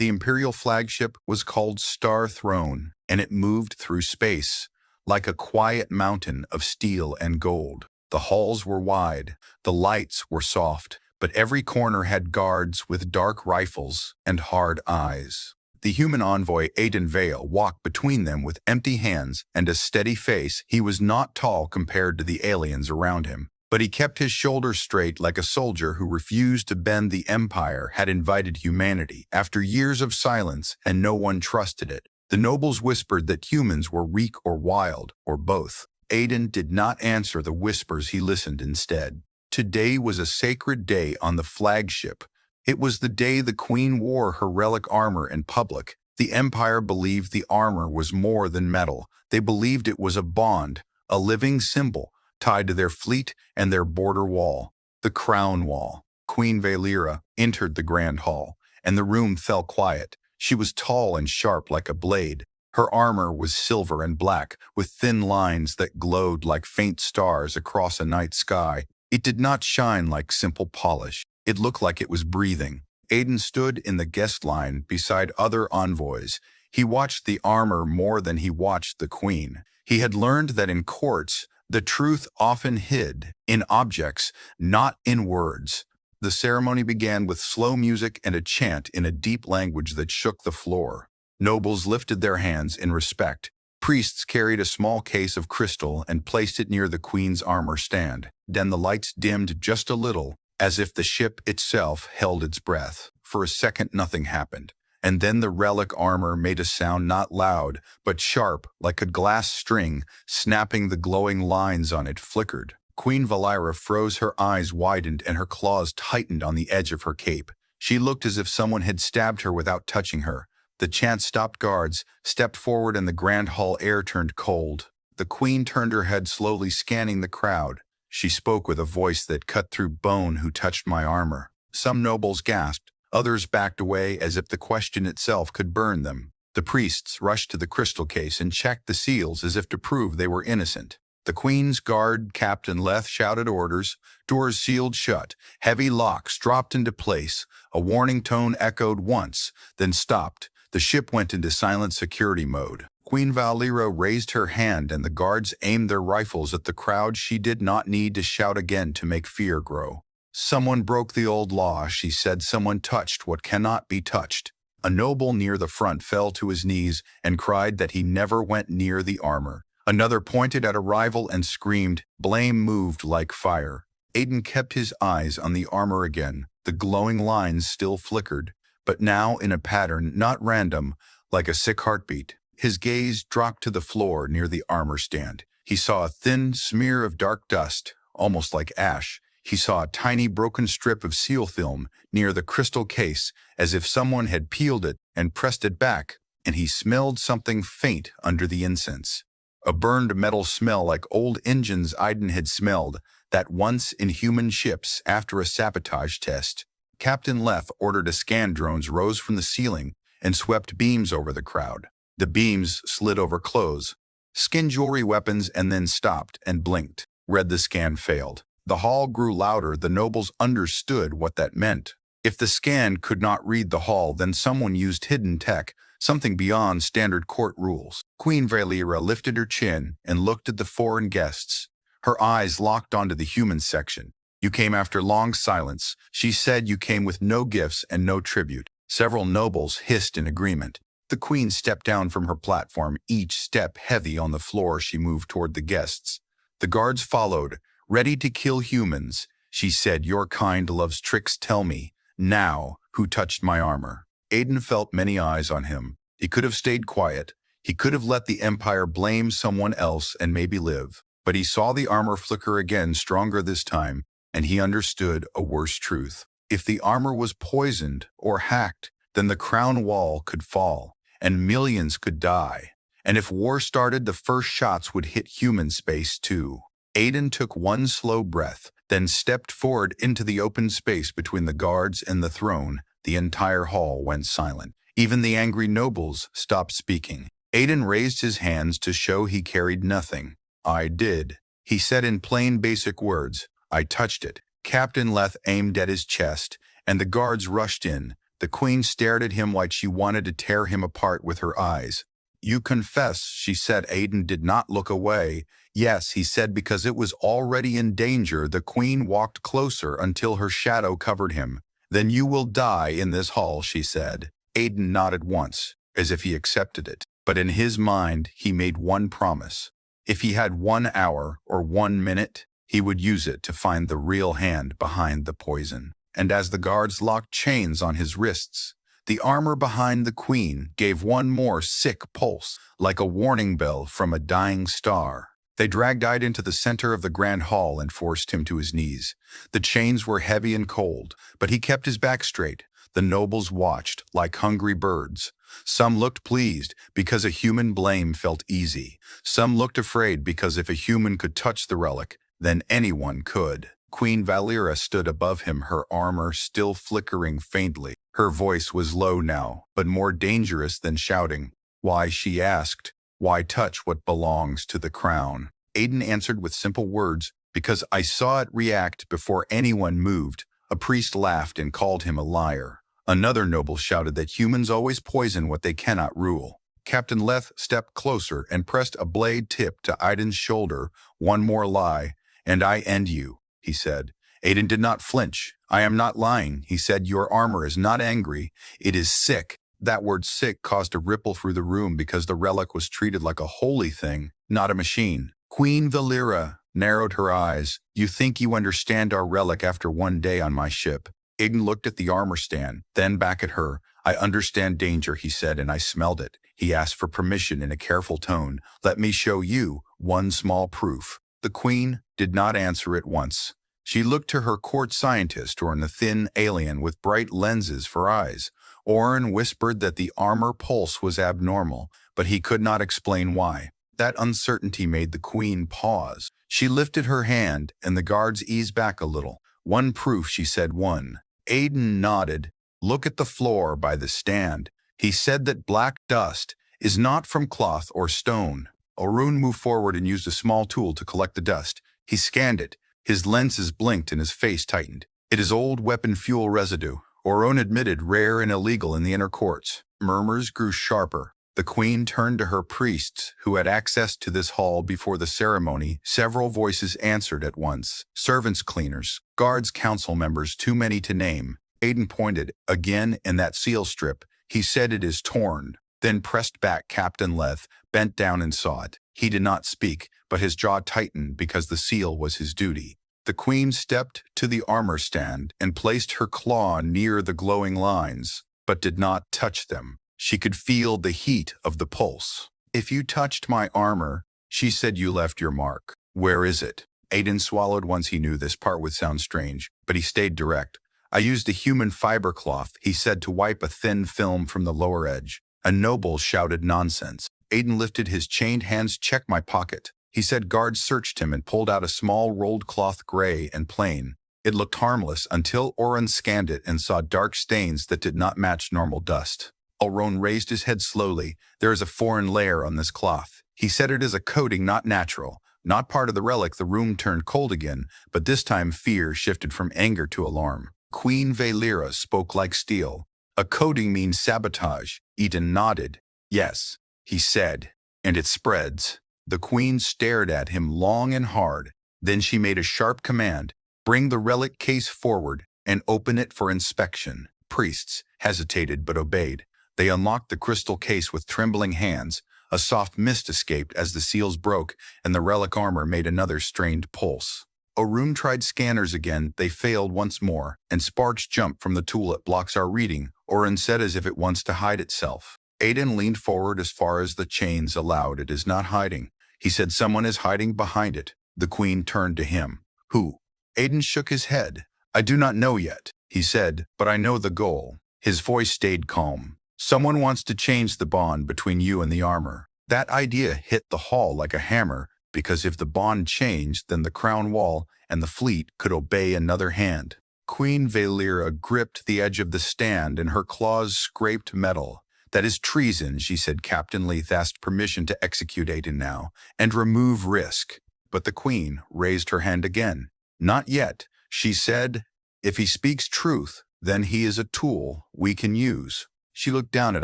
The Imperial flagship was called Star Throne, and it moved through space, like a quiet mountain of steel and gold. The halls were wide, the lights were soft, but every corner had guards with dark rifles and hard eyes. The human envoy Aiden Vale walked between them with empty hands and a steady face. He was not tall compared to the aliens around him, but he kept his shoulders straight like a soldier who refused to bend. The Empire had invited humanity after years of silence, and no one trusted it. The nobles whispered that humans were weak or wild, or both. Aiden did not answer the whispers, he listened instead. Today was a sacred day on the flagship. It was the day the Queen wore her relic armor in public. The Empire believed the armor was more than metal. They believed it was a bond, a living symbol, tied to their fleet and their border wall, the Crown Wall. Queen Valera entered the Grand Hall, and the room fell quiet. She was tall and sharp like a blade. Her armor was silver and black, with thin lines that glowed like faint stars across a night sky. It did not shine like simple polish. It looked like it was breathing. Aiden stood in the guest line beside other envoys. He watched the armor more than he watched the Queen. He had learned that in courts, the truth often hid in objects, not in words. The ceremony began with slow music and a chant in a deep language that shook the floor. Nobles lifted their hands in respect. Priests carried a small case of crystal and placed it near the Queen's armor stand. Then the lights dimmed just a little, as if the ship itself held its breath. For a second, nothing happened. And then the relic armor made a sound, not loud, but sharp, like a glass string, snapping. The glowing lines on it flickered. Queen Valera froze, her eyes widened, and her claws tightened on the edge of her cape. She looked as if someone had stabbed her without touching her. The chant stopped. Guards stepped forward, and the grand hall air turned cold. The Queen turned her head slowly, scanning the crowd. She spoke with a voice that cut through bone. "Who touched my armor?" Some nobles gasped. Others backed away as if the question itself could burn them. The priests rushed to the crystal case and checked the seals as if to prove they were innocent. The Queen's guard, Captain Leth, shouted orders. Doors sealed shut. Heavy locks dropped into place. A warning tone echoed once, then stopped. The ship went into silent security mode. Queen Valera raised her hand, and the guards aimed their rifles at the crowd. She did not need to shout again to make fear grow. "Someone broke the old law," she said. "Someone touched what cannot be touched." A noble near the front fell to his knees and cried that he never went near the armor. Another pointed at a rival and screamed. Blame moved like fire. Aiden kept his eyes on the armor again. The glowing lines still flickered, but now in a pattern, not random, like a sick heartbeat. His gaze dropped to the floor near the armor stand. He saw a thin smear of dark dust, almost like ash. He saw a tiny broken strip of seal film near the crystal case, as if someone had peeled it and pressed it back, and he smelled something faint under the incense. A burned metal smell like old engines Aiden had smelled that once in human ships after a sabotage test. Captain Leth ordered a scan. Drones rose from the ceiling and swept beams over the crowd. The beams slid over clothes, skin, jewelry, weapons, and then stopped and blinked. Read the scan failed. The hall grew louder. The nobles understood what that meant. If the scan could not read the hall, then someone used hidden tech, something beyond standard court rules. Queen Valera lifted her chin and looked at the foreign guests. Her eyes locked onto the human section. "You came after long silence," she said. "You came with no gifts and no tribute." Several nobles hissed in agreement. The Queen stepped down from her platform, each step heavy on the floor. She moved toward the guests. The guards followed, ready to kill humans. She said, "Your kind loves tricks. Tell me, now, who touched my armor?" Aiden felt many eyes on him. He could have stayed quiet. He could have let the Empire blame someone else and maybe live. But he saw the armor flicker again, stronger this time, and he understood a worse truth. If the armor was poisoned or hacked, then the crown wall could fall, and millions could die. And if war started, the first shots would hit human space too. Aiden took one slow breath, then stepped forward into the open space between the guards and the throne. The entire hall went silent. Even the angry nobles stopped speaking. Aiden raised his hands to show he carried nothing. "I did," he said in plain basic words. "I touched it." Captain Leth aimed at his chest, and the guards rushed in. The queen stared at him like she wanted to tear him apart with her eyes. "You confess," she said. Aiden did not look away. "Yes," he said, because it was already in danger. The queen walked closer until her shadow covered him. "Then you will die in this hall," she said. Aiden nodded once, as if he accepted it. But in his mind, he made one promise. If he had 1 hour or 1 minute, he would use it to find the real hand behind the poison. And as the guards locked chains on his wrists, the armor behind the queen gave one more sick pulse, like a warning bell from a dying star. They dragged Ide into the center of the grand hall and forced him to his knees. The chains were heavy and cold, but he kept his back straight. The nobles watched, like hungry birds. Some looked pleased, because a human blame felt easy. Some looked afraid, because if a human could touch the relic, then anyone could. Queen Valera stood above him, her armor still flickering faintly. Her voice was low now, but more dangerous than shouting. "Why?" she asked. "Why touch what belongs to the crown?" Aiden answered with simple words, "Because I saw it react before anyone moved." A priest laughed and called him a liar. Another noble shouted that humans always poison what they cannot rule. Captain Leth stepped closer and pressed a blade tip to Aiden's shoulder. "One more lie, and I end you," he said. Aiden did not flinch. "I am not lying," he said. "Your armor is not angry. It is sick." That word "sick" caused a ripple through the room because the relic was treated like a holy thing, not a machine. Queen Valera narrowed her eyes. "You think you understand our relic after 1 day on my ship?" Aiden looked at the armor stand, then back at her. "I understand danger," he said, "and I smelled it." He asked for permission in a careful tone. "Let me show you one small proof." The queen did not answer at once. She looked to her court scientist, or the thin alien with bright lenses for eyes. Oren whispered that the armor pulse was abnormal, but he could not explain why. That uncertainty made the queen pause. She lifted her hand, and the guards eased back a little. "One proof," she said. "One." Aiden nodded. "Look at the floor by the stand." He said that black dust is not from cloth or stone. Orun moved forward and used a small tool to collect the dust. He scanned it. His lenses blinked and his face tightened. "It is old weapon fuel residue," Orun admitted, "rare and illegal in the inner courts." Murmurs grew sharper. The queen turned to her priests, who had access to this hall before the ceremony. Several voices answered at once. "Servants, cleaners, guards, council members, too many to name." Aiden pointed. "Again, in that seal strip." He said, "It is torn." Then pressed back. Captain Leth bent down and saw it. He did not speak, but his jaw tightened because the seal was his duty. The queen stepped to the armor stand and placed her claw near the glowing lines, but did not touch them. She could feel the heat of the pulse. "If you touched my armor," she said, "you left your mark." "Where is it?" Aiden swallowed once he knew this part would sound strange, but he stayed direct. "I used a human fiber cloth," he said, "to wipe a thin film from the lower edge." A noble shouted nonsense. Aiden lifted his chained hands. "Check my pocket." He said. Guards searched him and pulled out a small rolled cloth, gray and plain. It looked harmless until Oren scanned it and saw dark stains that did not match normal dust. Oren raised his head slowly. "There is a foreign layer on this cloth." He said. "It is a coating, not natural, not part of the relic." The room turned cold again, but this time fear shifted from anger to alarm. Queen Valera spoke like steel. "A coating means sabotage." Eden nodded. "Yes," he said, "and it spreads." The queen stared at him long and hard. Then she made a sharp command. "Bring the relic case forward and open it for inspection." Priests hesitated but obeyed. They unlocked the crystal case with trembling hands. A soft mist escaped as the seals broke, and the relic armor made another strained pulse. Orun tried scanners again. They failed once more, and sparks jumped from the tool. "It blocks our reading," Orun said, as if it wants to hide itself. Aiden leaned forward as far as the chains allowed. "It is not hiding," he said. "Someone is hiding behind it." The queen turned to him. "Who?" Aiden shook his head. "I do not know yet," he said, "but I know the goal." His voice stayed calm. "Someone wants to change the bond between you and the armor." That idea hit the hall like a hammer, because if the bond changed, then the crown wall and the fleet could obey another hand. Queen Valera gripped the edge of the stand, and her claws scraped metal. "That is treason," she said. "Captain Leith asked permission to execute Aiden now, and remove risk." But the queen raised her hand again. "Not yet," she said. "If he speaks truth, Then he is a tool we can use. She looked down at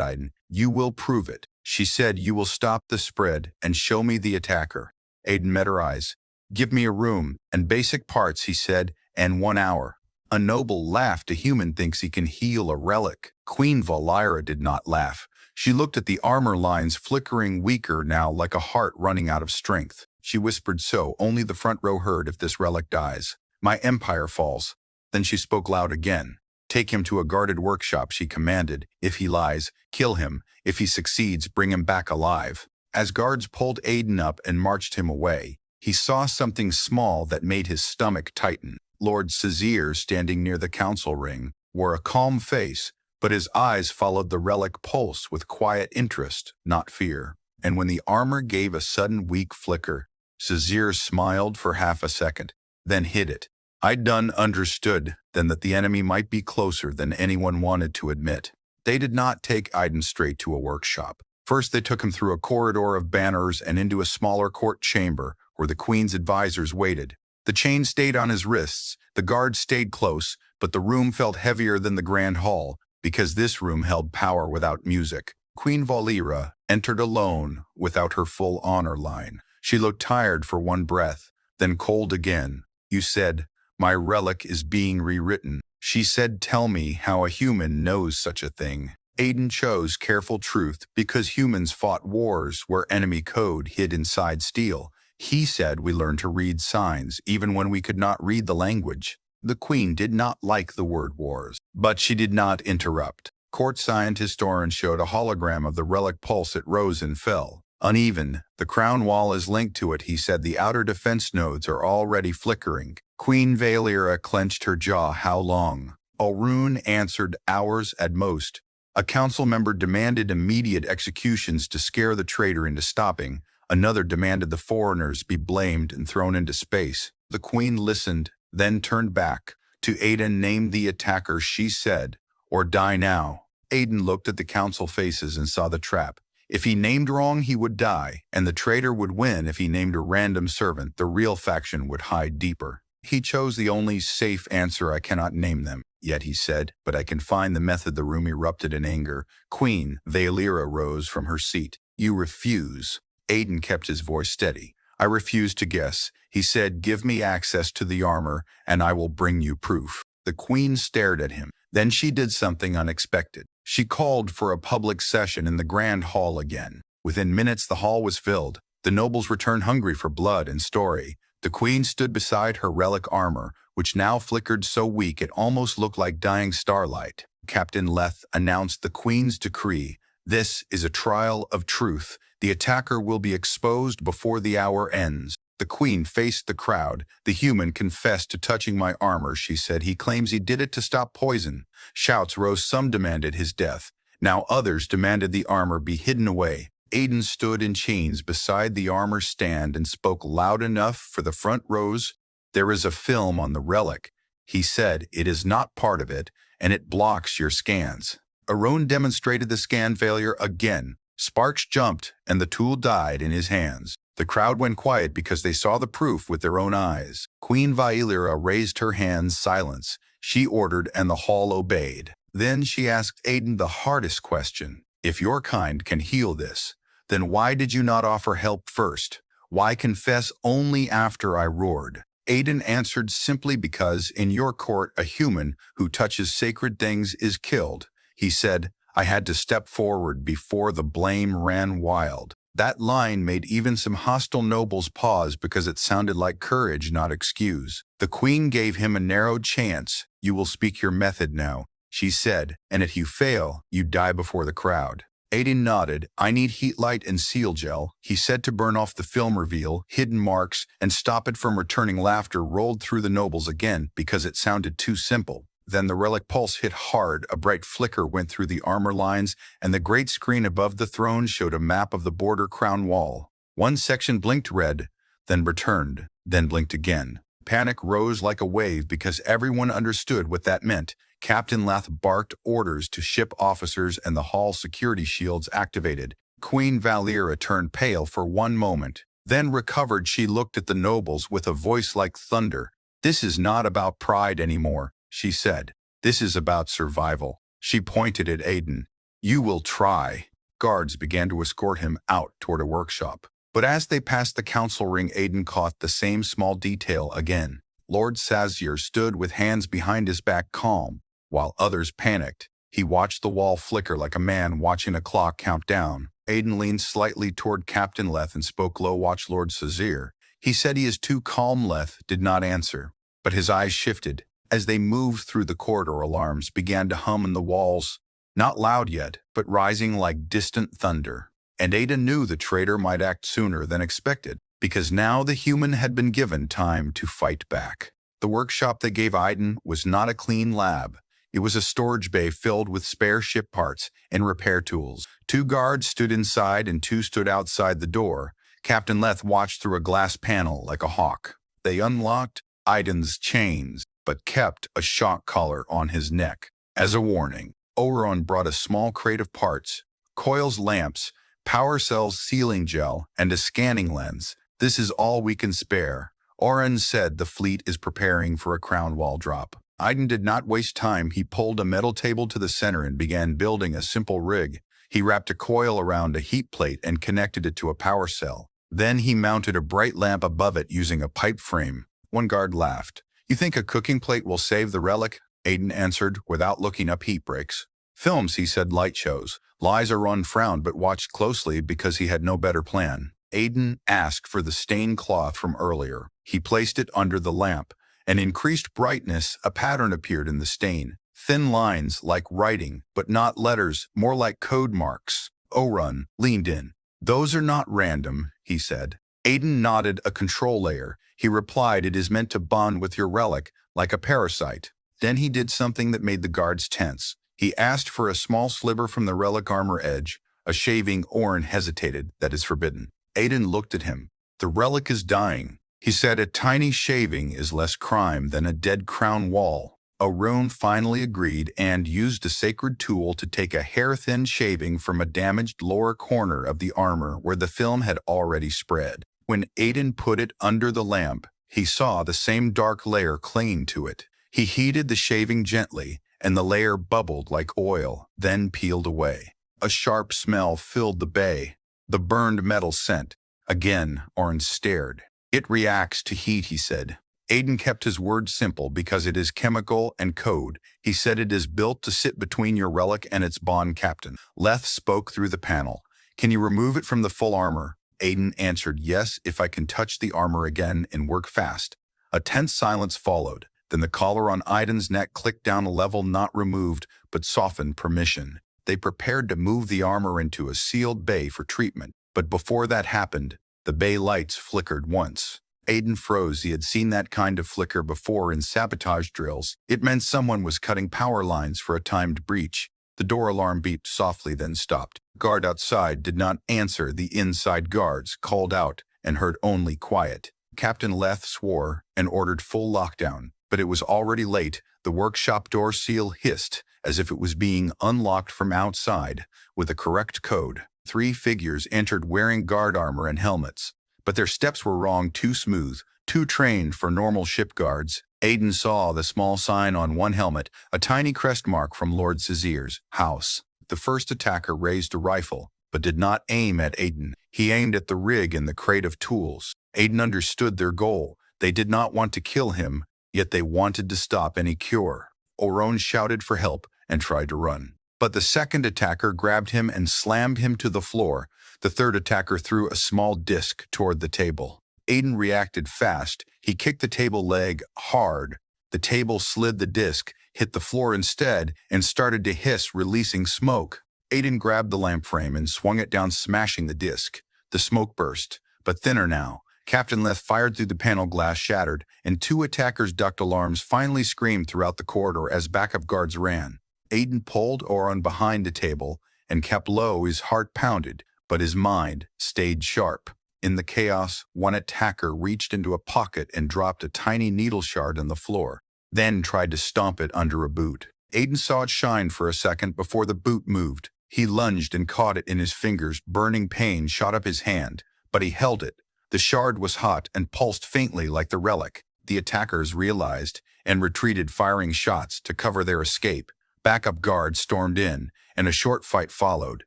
Aiden. You will prove it. She said you will stop the spread and show me the attacker. Aiden met her eyes. Give me a room and basic parts, he said, and 1 hour. A noble laughed. A human thinks he can heal a relic. Queen Valira did not laugh. She looked at the armor lines flickering weaker now like a heart running out of strength. She whispered, so only the front row heard. If this relic dies, my empire falls. Then she spoke loud again. Take him to a guarded workshop, she commanded. If he lies, kill him. If he succeeds, bring him back alive. As guards pulled Aiden up and marched him away, he saw something small that made his stomach tighten. Lord Cizir, standing near the council ring, wore a calm face, but his eyes followed the relic pulse with quiet interest, not fear. And when the armor gave a sudden weak flicker, Cizir smiled for half a second, then hid it. I'd done understood then that the enemy might be closer than anyone wanted to admit. They did not take Aiden straight to a workshop. First, they took him through a corridor of banners and into a smaller court chamber where the queen's advisors waited. The chain stayed on his wrists, the guards stayed close, but the room felt heavier than the grand hall because this room held power without music. Queen Valira entered alone without her full honor line. She looked tired for one breath, then cold again. You said, my relic is being rewritten. She said, tell me how a human knows such a thing. Aiden chose careful truth because humans fought wars where enemy code hid inside steel. He said we learned to read signs even when we could not read the language. The queen did not like the word wars, but she did not interrupt. Court scientist Oren showed a hologram of the relic pulse. It rose and fell. Uneven, the crown wall is linked to it, he said. The outer defense nodes are already flickering. Queen Valira clenched her jaw. How long? Orun answered, hours at most. A council member demanded immediate executions to scare the traitor into stopping. Another demanded the foreigners be blamed and thrown into space. The queen listened, then turned back. To Aiden, name the attacker, she said, or die now. Aiden looked at the council faces and saw the trap. If he named wrong, he would die, and the traitor would win. If he named a random servant, the real faction would hide deeper. He chose the only safe answer. I cannot name them yet, he said, but I can find the method. The room erupted in anger. Queen Valira rose from her seat. You refuse. Aiden kept his voice steady. I refuse to guess. He said, give me access to the armor, and I will bring you proof. The queen stared at him. Then she did something unexpected. She called for a public session in the grand hall again. Within minutes, the hall was filled. The nobles returned hungry for blood and story. The queen stood beside her relic armor, which now flickered so weak it almost looked like dying starlight. Captain Leth announced the queen's decree. This is a trial of truth. The attacker will be exposed before the hour ends. The queen faced the crowd. The human confessed to touching my armor, she said. He claims he did it to stop poison. Shouts rose. Some demanded his death. Now others demanded the armor be hidden away. Aiden stood in chains beside the armor stand and spoke loud enough for the front rows. There is a film on the relic. He said, it is not part of it, and it blocks your scans. Aron demonstrated the scan failure again. Sparks jumped, and the tool died in his hands. The crowd went quiet because they saw the proof with their own eyes. Queen Valira raised her hands. Silence. She ordered, and the hall obeyed. Then she asked Aiden the hardest question. If your kind can heal this, then why did you not offer help first? Why confess only after I roared? Aiden answered, simply because in your court a human who touches sacred things is killed. He said, I had to step forward before the blame ran wild. That line made even some hostile nobles pause because it sounded like courage, not excuse. The queen gave him a narrow chance. You will speak your method now, she said, and if you fail, you die before the crowd. Aiden nodded. I need heat light and seal gel, he said, to burn off the film reveal, hidden marks, and stop it from returning. Laughter rolled through the nobles again because it sounded too simple. Then the relic pulse hit hard. A bright flicker went through the armor lines, and the great screen above the throne showed a map of the border crown wall. One section blinked red, then returned, then blinked again. Panic rose like a wave because everyone understood what that meant. Captain Lath barked orders to ship officers, and the hall security shields activated. Queen Valira turned pale for one moment, then recovered. She looked at the nobles with a voice like thunder. This is not about pride anymore, she said. This is about survival. She pointed at Aiden. You will try. Guards began to escort him out toward a workshop. But as they passed the council ring, Aiden caught the same small detail again. Lord Sazier stood with hands behind his back, calm, while others panicked. He watched the wall flicker like a man watching a clock count down. Aiden leaned slightly toward Captain Leth and spoke low. Watch Lord Sazier. He said he is too calm. Leth did not answer, but his eyes shifted. As they moved through the corridor, alarms began to hum in the walls, not loud yet, but rising like distant thunder. And Aiden knew the traitor might act sooner than expected, because now the human had been given time to fight back. The workshop they gave Aiden was not a clean lab. It was a storage bay filled with spare ship parts and repair tools. 2 guards stood inside and 2 stood outside the door. Captain Leth watched through a glass panel like a hawk. They unlocked Aiden's chains, but kept a shock collar on his neck. As a warning, Oron brought a small crate of parts, coils, lamps, power cells, sealing gel, and a scanning lens. This is all we can spare. Oren said the fleet is preparing for a crown wall drop. Aiden did not waste time. He pulled a metal table to the center and began building a simple rig. He wrapped a coil around a heat plate and connected it to a power cell. Then he mounted a bright lamp above it using a pipe frame. One guard laughed. You think a cooking plate will save the relic? Aiden answered without looking up. Heat breaks. Films, he said. Light shows. Liza frowned but watched closely because he had no better plan. Aiden asked for the stained cloth from earlier. He placed it under the lamp. An increased brightness, a pattern appeared in the stain. Thin lines like writing, but not letters, more like code marks. Orun leaned in. Those are not random, he said. Aiden nodded. A control layer. He replied, it is meant to bond with your relic, like a parasite. Then he did something that made the guards tense. He asked for a small sliver from the relic armor edge. A shaving. Orun hesitated. That is forbidden. Aiden looked at him. The relic is dying. He said a tiny shaving is less crime than a dead crown wall. Orun finally agreed and used a sacred tool to take a hair-thin shaving from a damaged lower corner of the armor where the film had already spread. When Aiden put it under the lamp, he saw the same dark layer clinging to it. He heated the shaving gently, and the layer bubbled like oil, then peeled away. A sharp smell filled the bay, the burned metal scent. Again, Orun stared. It reacts to heat, he said. Aiden kept his words simple because it is chemical and code. He said it is built to sit between your relic and its bond captain. Leth spoke through the panel. Can you remove it from the full armor? Aiden answered, yes, if I can touch the armor again and work fast. A tense silence followed. Then the collar on Aiden's neck clicked down a level, not removed, but softened. Permission. They prepared to move the armor into a sealed bay for treatment. But before that happened, the bay lights flickered once. Aiden froze. He had seen that kind of flicker before in sabotage drills. It meant someone was cutting power lines for a timed breach. The door alarm beeped softly, then stopped. Guard outside did not answer. The inside guards called out and heard only quiet. Captain Leth swore and ordered full lockdown, but it was already late. The workshop door seal hissed as if it was being unlocked from outside. With a correct code, 3 figures entered wearing guard armor and helmets. But their steps were wrong, too smooth, too trained for normal ship guards. Aiden saw the small sign on one helmet, a tiny crest mark from Lord Sazier's house. The first attacker raised a rifle, but did not aim at Aiden. He aimed at the rig and the crate of tools. Aiden understood their goal. They did not want to kill him, yet they wanted to stop any cure. Orun shouted for help and tried to run. But the second attacker grabbed him and slammed him to the floor. The third attacker threw a small disc toward the table. Aiden reacted fast. He kicked the table leg hard. The table slid. The disc hit the floor instead and started to hiss, releasing smoke. Aiden grabbed the lamp frame and swung it down, smashing the disc. The smoke burst, but thinner now. Captain Leth fired through the panel, glass shattered, and 2 attackers ducked. Alarms finally screamed throughout the corridor as backup guards ran. Aiden pulled Orun behind the table and kept low. His heart pounded, but his mind stayed sharp. In the chaos, one attacker reached into a pocket and dropped a tiny needle shard on the floor, then tried to stomp it under a boot. Aiden saw it shine for a second before the boot moved. He lunged and caught it in his fingers. Burning pain shot up his hand, but he held it. The shard was hot and pulsed faintly like the relic. The attackers realized and retreated, firing shots to cover their escape. Backup guards stormed in, and a short fight followed.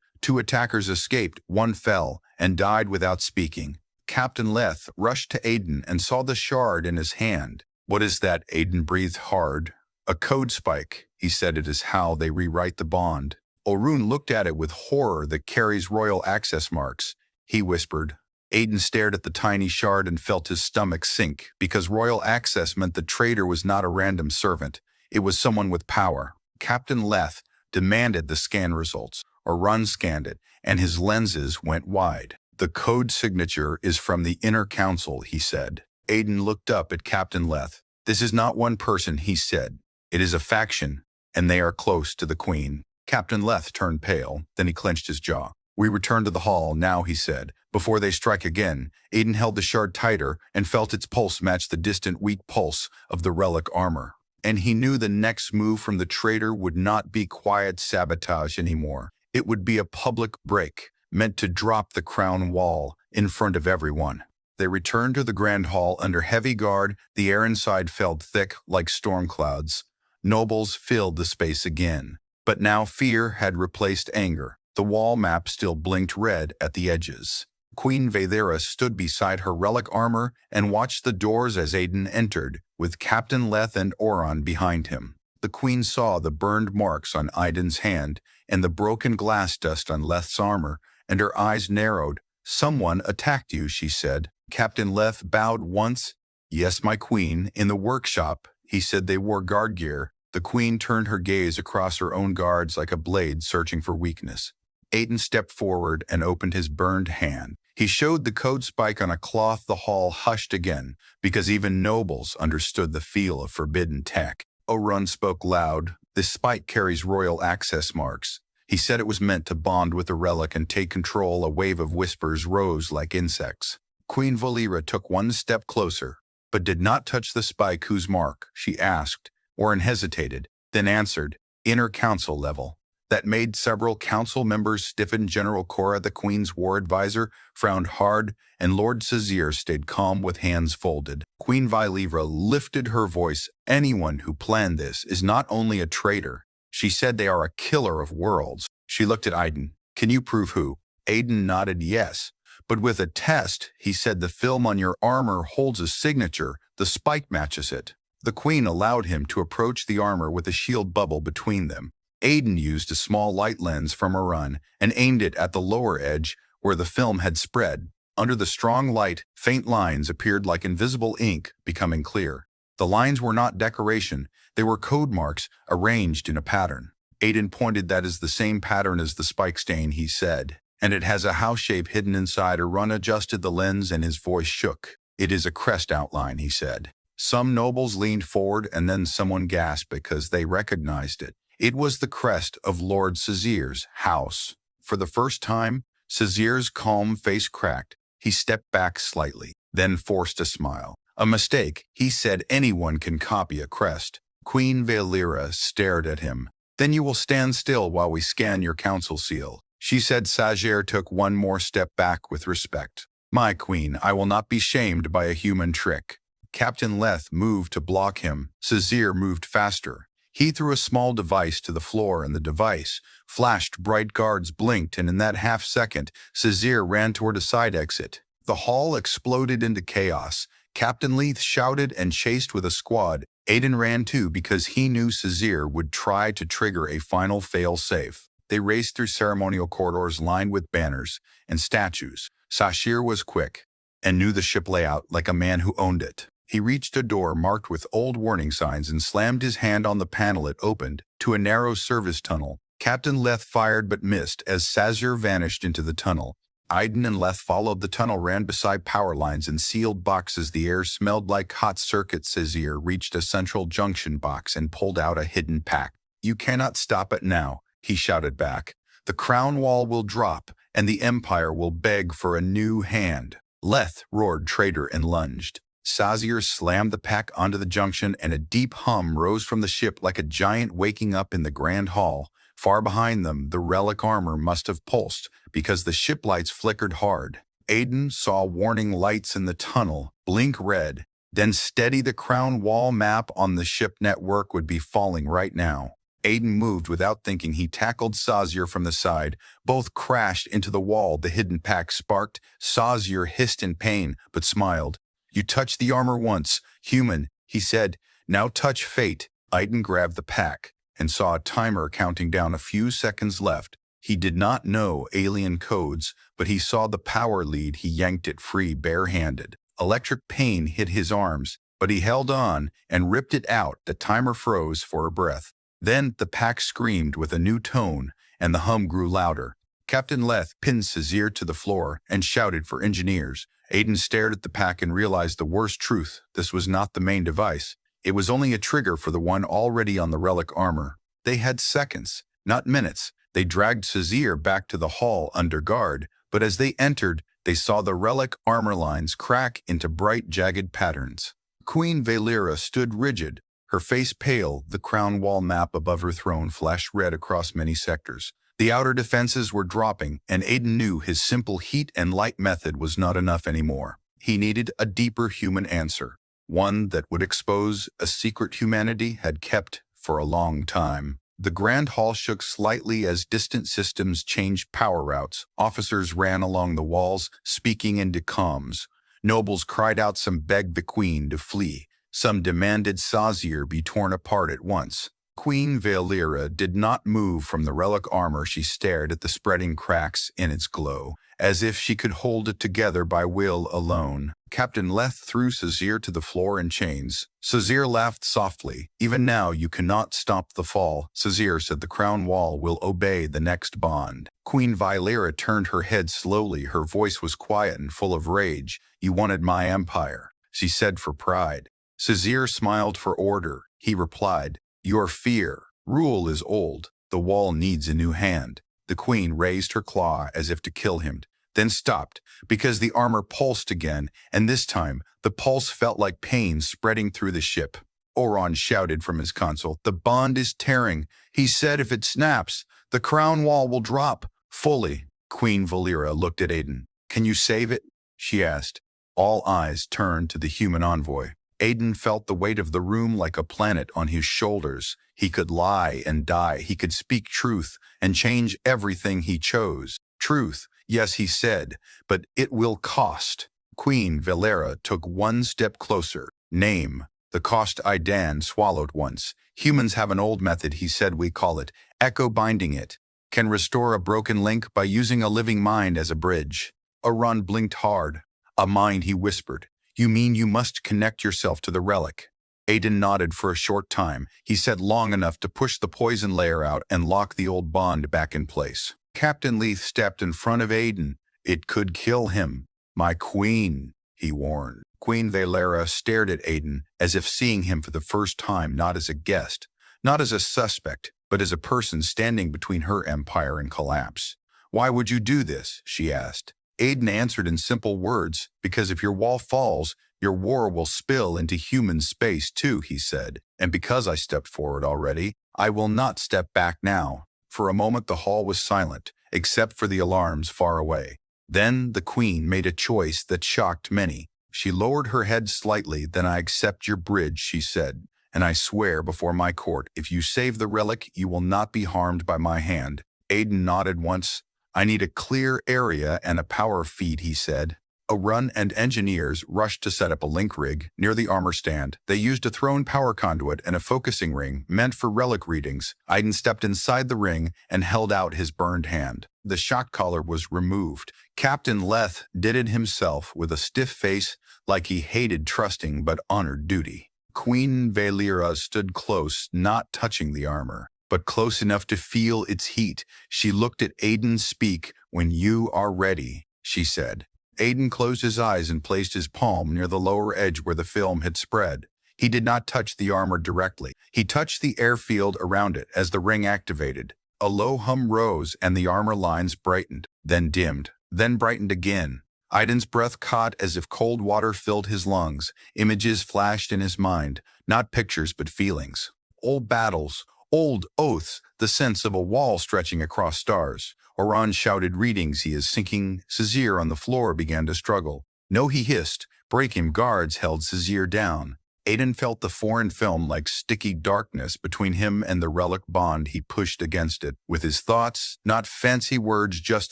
2 attackers escaped, 1 fell, and died without speaking. Captain Leth rushed to Aiden and saw the shard in his hand. "What is that?" Aiden breathed hard. "A code spike," he said. "It is how they rewrite the bond." Orun looked at it with horror. "That carries royal access marks," he whispered. Aiden stared at the tiny shard and felt his stomach sink, because royal access meant the traitor was not a random servant. It was someone with power. Captain Leth demanded the scan results. Orun scanned it, and his lenses went wide. "The code signature is from the Inner Council," he said. Aiden looked up at Captain Leth. "This is not one person," he said. "It is a faction, and they are close to the Queen." Captain Leth turned pale, then he clenched his jaw. "We return to the hall now," he said, "before they strike again." Aiden held the shard tighter and felt its pulse match the distant weak pulse of the relic armor. And he knew the next move from the traitor would not be quiet sabotage anymore. It would be a public break, meant to drop the crown wall in front of everyone. They returned to the grand hall under heavy guard. The air inside felt thick like storm clouds. Nobles filled the space again. But now fear had replaced anger. The wall map still blinked red at the edges. Queen Vathera stood beside her relic armor and watched the doors as Aiden entered, with Captain Leth and Orun behind him. The Queen saw the burned marks on Aiden's hand and the broken glass dust on Leth's armor, and her eyes narrowed. "Someone attacked you," she said. Captain Leth bowed once. "Yes, my queen, in the workshop." He said they wore guard gear. The Queen turned her gaze across her own guards like a blade searching for weakness. Aiden stepped forward and opened his burned hand. He showed the code spike on a cloth. The hall hushed again, because even nobles understood the feel of forbidden tech. Orun spoke loud. "This spike carries royal access marks." He said it was meant to bond with the relic and take control. A wave of whispers rose like insects. Queen Vathera took 1 step closer, but did not touch the spike. "Whose mark?" she asked. Orun hesitated, then answered, "Inner Council level." That made several council members stiffen. General Cora, the Queen's war advisor, frowned hard, and Lord Sazier stayed calm with hands folded. Queen Vathera lifted her voice. "Anyone who planned this is not only a traitor," she said, "they are a killer of worlds." She looked at Aiden. "Can you prove who?" Aiden nodded yes. "But with a test," he said. "The film on your armor holds a signature. The spike matches it." The Queen allowed him to approach the armor with a shield bubble between them. Aiden used a small light lens from Orun and aimed it at the lower edge where the film had spread. Under the strong light, faint lines appeared like invisible ink, becoming clear. The lines were not decoration, they were code marks arranged in a pattern. Aiden pointed. "That is the same pattern as the spike stain," he said. "And it has a house shape hidden inside." Orun adjusted the lens and his voice shook. "It is a crest outline," he said. Some nobles leaned forward, and then someone gasped because they recognized it. It was the crest of Lord Sazier's house. For the first time, Sazier's calm face cracked. He stepped back slightly, then forced a smile. "A mistake," he said. "Anyone can copy a crest." Queen Vathera stared at him. "Then you will stand still while we scan your council seal," she said. Sazier took 1 more step back with respect. "My queen, I will not be shamed by a human trick." Captain Leth moved to block him. Sazier moved faster. He threw a small device to the floor, and the device flashed. Bright guards blinked, and in that half-second, Sazier ran toward a side exit. The hall exploded into chaos. Captain Leth shouted and chased with a squad. Aiden ran too because he knew Sazier would try to trigger a final fail-safe. They raced through ceremonial corridors lined with banners and statues. Sazier was quick and knew the ship layout like a man who owned it. He reached a door marked with old warning signs and slammed his hand on the panel. It opened to a narrow service tunnel. Captain Leth fired but missed as Sazier vanished into the tunnel. Aiden and Leth followed the tunnel, ran beside power lines and sealed boxes. The air smelled like hot circuits. Sazier reached a central junction box and pulled out a hidden pack. "You cannot stop it now," he shouted back. "The crown wall will drop, and the Empire will beg for a new hand." Leth roared traitor and lunged. Sazier slammed the pack onto the junction, and a deep hum rose from the ship like a giant waking up in the grand hall. Far behind them, the relic armor must have pulsed, because the ship lights flickered hard. Aiden saw warning lights in the tunnel blink red, Then steady, the crown wall map on the ship network would be falling right now. Aiden moved without thinking. He tackled Sazier from the side. Both crashed into the wall. The hidden pack sparked. Sazier hissed in pain, but smiled. You touched the armor once, human, he said. Now touch fate. Aiden grabbed the pack and saw a timer counting down. A few seconds left. He did not know alien codes, but he saw the power lead. He yanked it free barehanded. Electric pain hit his arms, but he held on and ripped it out. The timer froze for a breath. Then the pack screamed with a new tone, and the hum grew louder. Captain Leth pinned Sazier to the floor and shouted for engineers. Aiden stared at the pack and realized the worst truth. This was not the main device. It was only a trigger for the one already on the relic armor. They had seconds, not minutes. They dragged Sazier back to the hall under guard, but as they entered, they saw the relic armor lines crack into bright, jagged patterns. Queen Valera stood rigid, her face pale. The crown wall map above her throne flashed red across many sectors. The outer defenses were dropping, and Aiden knew his simple heat and light method was not enough anymore. He needed a deeper human answer, one that would expose a secret humanity had kept for a long time. The Grand Hall shook slightly as distant systems changed power routes. Officers ran along the walls, speaking into comms. Nobles cried out. Some begged the queen to flee. Some demanded Sazier be torn apart at once. Queen Valera did not move from the relic armor. She stared at the spreading cracks in its glow, as if she could hold it together by will alone. Captain Leth threw Sazier to the floor in chains. Sazier laughed softly. Even now you cannot stop the fall, Sazier said. The crown wall will obey the next bond. Queen Valera turned her head slowly. Her voice was quiet and full of rage. You wanted my empire, she said for pride. Sazier smiled for order. He replied, your fear. Rule is old. The wall needs a new hand. The queen raised her claw as if to kill him, then stopped, because the armor pulsed again, and this time the pulse felt like pain spreading through the ship. Oron shouted from his console. The bond is tearing. He said if it snaps, the crown wall will drop. Fully. Queen Valera looked at Aiden. Can you save it? She asked. All eyes turned to the human envoy. Aiden felt the weight of the room like a planet on his shoulders. He could lie and die. He could speak truth and change everything he chose. Truth, yes, he said, but it will cost. Queen Valera took one step closer. Name. The cost. Aiden swallowed once. Humans have an old method, he said. We call it echo binding. It can restore a broken link by using a living mind as a bridge. Oron blinked hard. A mind, he whispered. You mean you must connect yourself to the relic? Aiden nodded for a short time. He said long enough to push the poison layer out and lock the old bond back in place. Captain Leith stepped in front of Aiden. It could kill him. My queen, he warned. Queen Valera stared at Aiden as if seeing him for the first time, not as a guest, not as a suspect, but as a person standing between her empire and collapse. Why would you do this? She asked. Aiden answered in simple words, because if your wall falls, your war will spill into human space too, he said. And because I stepped forward already, I will not step back now. For a moment the hall was silent, except for the alarms far away. Then the queen made a choice that shocked many. She lowered her head slightly. Then I accept your bridge, she said, and I swear before my court, if you save the relic, you will not be harmed by my hand. Aiden nodded once. I need a clear area and a power feed, he said. Oron and engineers rushed to set up a link rig near the armor stand. They used a thrown power conduit and a focusing ring meant for relic readings. Aiden stepped inside the ring and held out his burned hand. The shock collar was removed. Captain Leth did it himself with a stiff face, like he hated trusting but honored duty. Queen Valera stood close, not touching the armor, but close enough to feel its heat. She looked at Aiden. Speak when you are ready, she said. Aiden closed his eyes and placed his palm near the lower edge where the film had spread. He did not touch the armor directly. He touched the airfield around it as the ring activated. A low hum rose and the armor lines brightened, then dimmed, then brightened again. Aiden's breath caught as if cold water filled his lungs. Images flashed in his mind, not pictures but feelings. Old battles, old oaths, the sense of a wall stretching across stars. Oron shouted readings. He is sinking. Sazier on the floor began to struggle. No, he hissed. Break him! Guards held Cesare down. Aiden felt the foreign film like sticky darkness between him and the relic bond. He pushed against it with his thoughts, not fancy words, just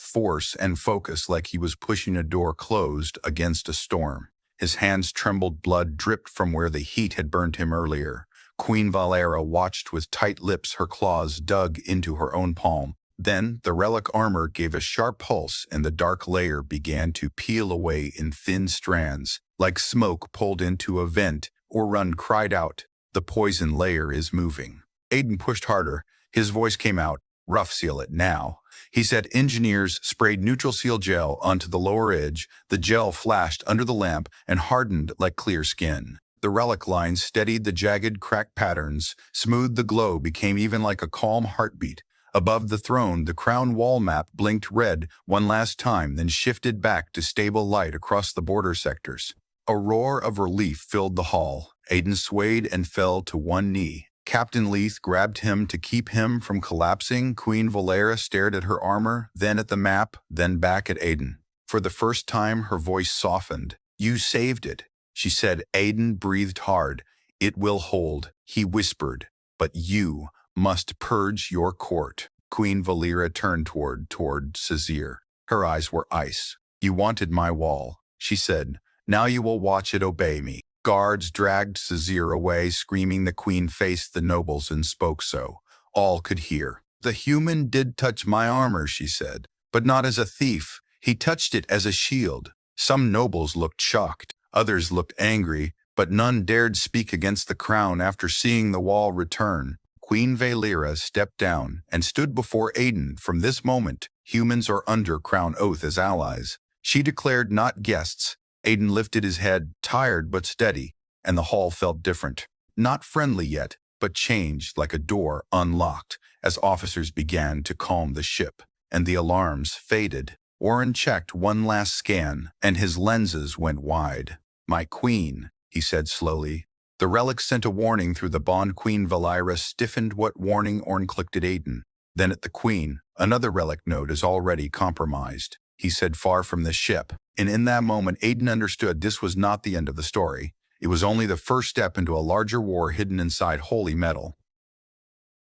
force and focus, like he was pushing a door closed against a storm. His hands trembled, blood dripped from where the heat had burned him earlier. Queen Valera watched with tight lips, her claws dug into her own palm. Then the relic armor gave a sharp pulse and the dark layer began to peel away in thin strands, like smoke pulled into a vent. Run cried out, "The poison layer is moving." Aiden pushed harder. His voice came out, "Rough seal it now." He said. Engineers sprayed neutral seal gel onto the lower edge. The gel flashed under the lamp and hardened like clear skin. The relic lines steadied the jagged, cracked patterns, smoothed the glow, became even like a calm heartbeat. Above the throne, the crown wall map blinked red one last time, then shifted back to stable light across the border sectors. A roar of relief filled the hall. Aiden swayed and fell to one knee. Captain Leith grabbed him to keep him from collapsing. Queen Valera stared at her armor, then at the map, then back at Aiden. For the first time, her voice softened. "You saved it," she said. Aiden breathed hard. "It will hold," he whispered. "But you must purge your court." Queen Valera turned toward Cesare. Her eyes were ice. "You wanted my wall," she said. "Now you will watch it obey me." Guards dragged Cesare away, screaming. The queen faced the nobles and spoke so all could hear. "The human did touch my armor," she said, "but not as a thief. He touched it as a shield." Some nobles looked shocked. Others looked angry, but none dared speak against the crown. After seeing the wall return, Queen Valera stepped down and stood before Aiden. "From this moment, humans are under crown oath as allies," she declared, "not guests." Aiden lifted his head, tired but steady, and the hall felt different. Not friendly yet, but changed, like a door unlocked, as officers began to calm the ship, and the alarms faded. Warren checked one last scan, and his lenses went wide. "My queen," he said slowly. The relic sent a warning through the bond. Queen Valera stiffened. "What warning?" Orn clicked at Aiden. Then at the queen. "Another relic node is already compromised," he said, "far from the ship." And in that moment, Aiden understood this was not the end of the story. It was only the first step into a larger war hidden inside holy metal.